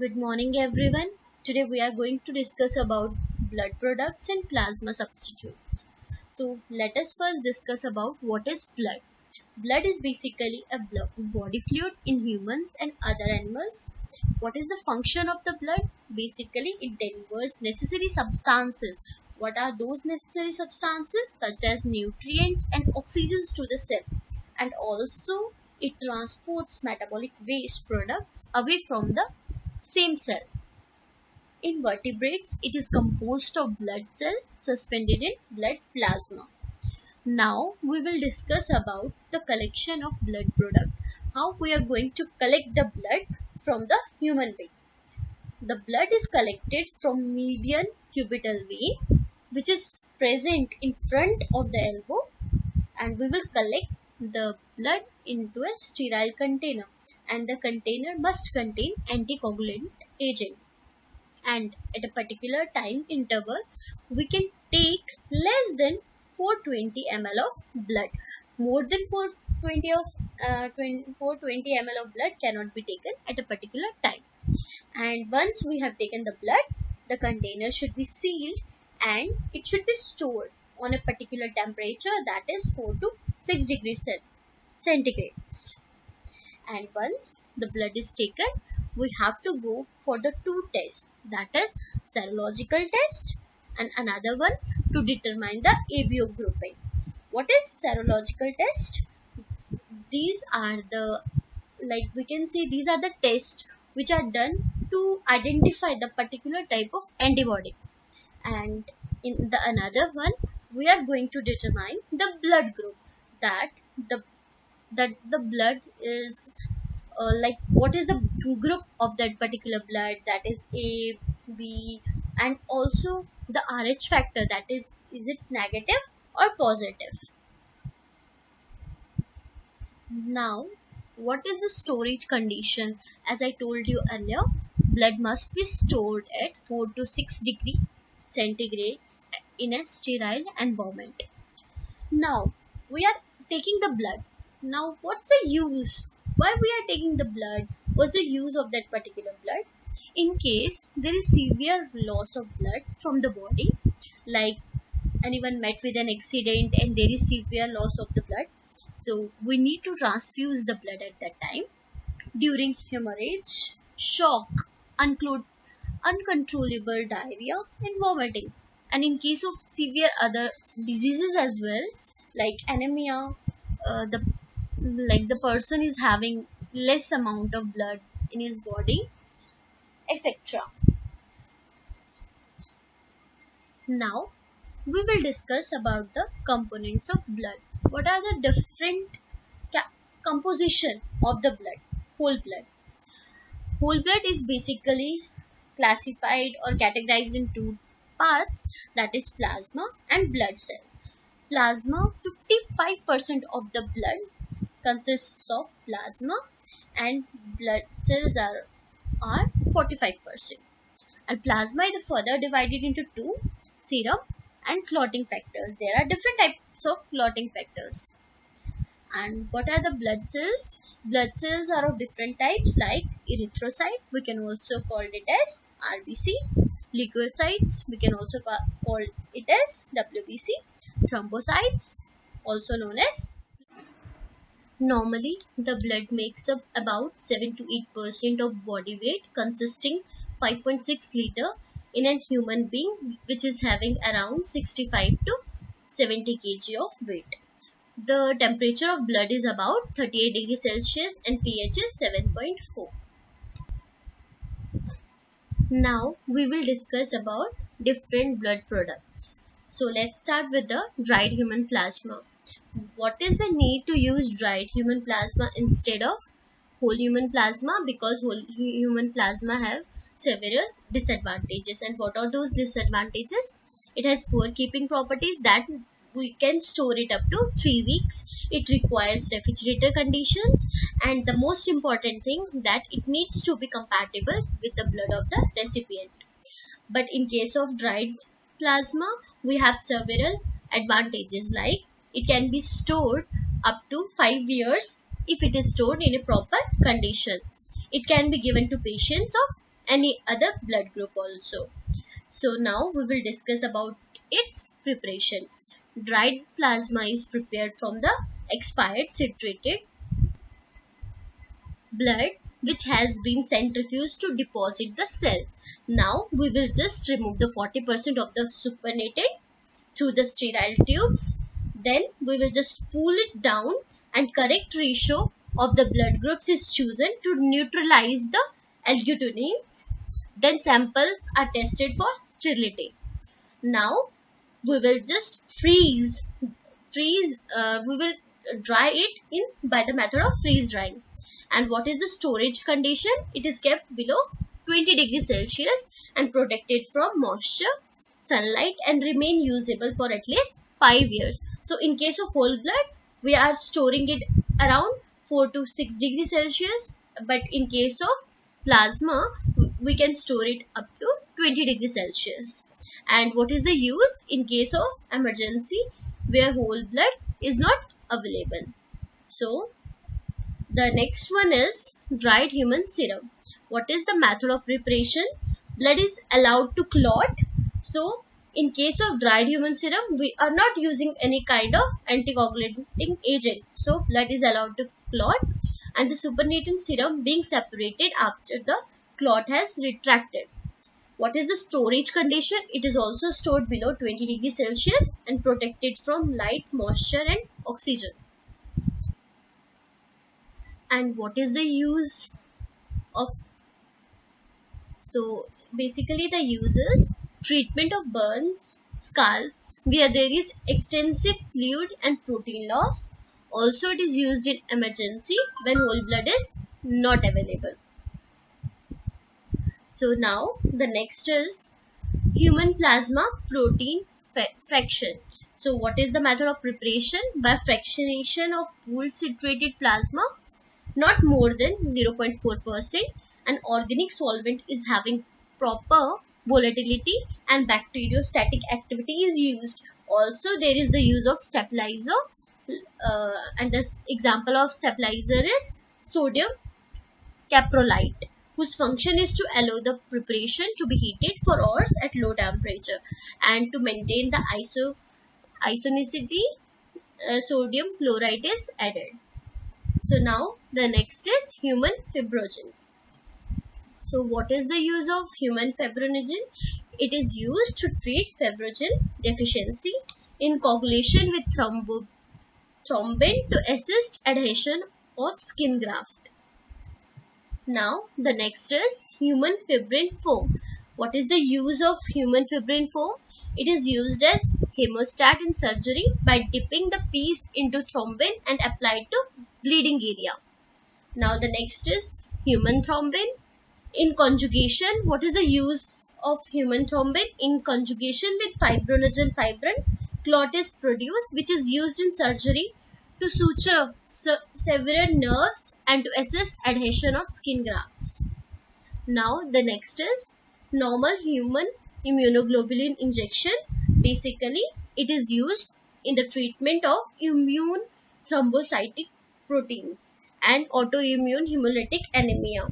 Good morning everyone. Today we are going to discuss about blood products and plasma substitutes. So let us first discuss about what is blood. Blood is basically a body fluid in humans and other animals. What is the function of the blood? Basically it delivers necessary substances. What are those necessary substances? Such as nutrients and oxygens to the cell. And also it transports metabolic waste products away from the same cell. In vertebrates, it is composed of blood cell suspended in blood plasma. Now we will discuss about the collection of blood product. How we are going to collect the blood from the human being. The blood is collected from median cubital vein, which is present in front of the elbow, and we will collect the blood into a sterile container, and the container must contain anticoagulant agent, and at a particular time interval we can take less than 420 ml of blood. More than 420 of 420 ml of blood cannot be taken at a particular time. And once we have taken the blood, the container should be sealed and it should be stored on a particular temperature, that is 4 to 6 degrees centigrades. And once the blood is taken, we have to go for the two tests, that is serological test and another one to determine the ABO grouping. What is serological test? These are the, like we can say, these are the tests which are done to identify the particular type of antibody. And in the another one, we are going to determine the blood group, that the the blood is like what is the group of that particular blood, that is A, B, and also the RH factor, that is it negative or positive. Now what is the storage condition? As I told you earlier, blood must be stored at 4 to 6 degree centigrades in a sterile environment. Now we are taking the blood. Now what's the use? Why we are taking the blood? What's the use of that particular blood? In case there is severe loss of blood from the body, like anyone met with an accident and there is severe loss of the blood, so we need to transfuse the blood at that time. During hemorrhage, shock, unclude, uncontrollable diarrhea and vomiting, and in case of severe other diseases as well, like anemia, the like the person is having less amount of blood in his body, etc. Now we will discuss about the components of blood. What are the different composition of the blood? Whole blood is basically classified or categorized in two parts, that is plasma and blood cell. Plasma, 55% of the blood consists of plasma, and blood cells are 45%. And plasma is further divided into two: serum and clotting factors. There are different types of clotting factors. And what are the blood cells? Blood cells are of different types, like erythrocyte, we can also call it as RBC; leukocytes, we can also call it as WBC; thrombocytes, also known as. Normally, the blood makes up about 7 to 8% of body weight, consisting 5.6 liter in a human being, which is having around 65 to 70 kg of weight. The temperature of blood is about 38 degrees Celsius and pH is 7.4. Now we will discuss about different blood products. So let's start with the dried human plasma. What is the need to use dried human plasma instead of whole human plasma? Because whole human plasma have several disadvantages. And what are those disadvantages? It has poor keeping properties, that we can store it up to 3 weeks. It requires refrigerator conditions, and the most important thing, that it needs to be compatible with the blood of the recipient. But in case of dried plasma, we have several advantages, like it can be stored up to 5 years if it is stored in a proper condition. It can be given to patients of any other blood group also. So now we will discuss about its preparation. Dried plasma is prepared from the expired citrated blood which has been centrifuged to deposit the cell. Now we will just remove the 40% of the supernatant through the sterile tubes. Then we will just pull it down and correct ratio of the blood groups is chosen to neutralize the albuminins. Then samples are tested for sterility. Now we will just we will dry it in by the method of freeze drying. And what is the storage condition? It is kept below 20 degrees Celsius and protected from moisture, sunlight, and remain usable for at least 5 years. So in case of whole blood, we are storing it around 4 to 6 degrees Celsius, but in case of plasma, we can store it up to 20 degrees Celsius. And what is the use in case of emergency where whole blood is not available? So the next one is dried human serum. What is the method of preparation? Blood is allowed to clot. So in case of dried human serum, we are not using any kind of anticoagulating agent. So blood is allowed to clot, and the supernatant serum being separated after the clot has retracted. What is the storage condition? It is also stored below 20 degrees Celsius and protected from light, moisture, and oxygen. And what is the use of? So basically the use is treatment of burns, scalds where there is extensive fluid and protein loss. Also it is used in emergency when whole blood is not available. So now the next is human plasma protein fraction. So what is the method of preparation? By fractionation of pooled citrated plasma, not more than 0.4%. An organic solvent is having proper volatility and bacteriostatic activity is used. Also there is the use of stabilizer, and the example of stabilizer is sodium caprolite, whose function is to allow the preparation to be heated for hours at low temperature and to maintain the isonicity. Sodium chloride is added. So now the next is human fibrinogen. So what is the use of human fibrinogen? It is used to treat fibrinogen deficiency in coagulation with thrombin to assist adhesion of skin graft. Now the next is human fibrin foam. What is the use of human fibrin foam? It is used as hemostat in surgery by dipping the piece into thrombin and applied to bleeding area. Now the next is human thrombin. In conjugation, what is the use of human thrombin? In conjugation with fibrinogen fibrin, clot is produced which is used in surgery to suture severed nerves and to assist adhesion of skin grafts. Now the next is normal human immunoglobulin injection. Basically, it is used in the treatment of immune thrombocytic proteins and autoimmune hemolytic anemia.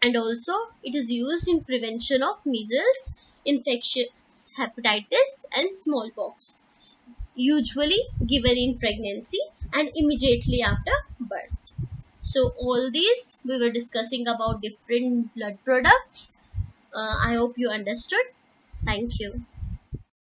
And also it is used in prevention of measles, infectious hepatitis, and smallpox, usually given in pregnancy and immediately after birth. So all these we were discussing about different blood products. I hope you understood. Thank you.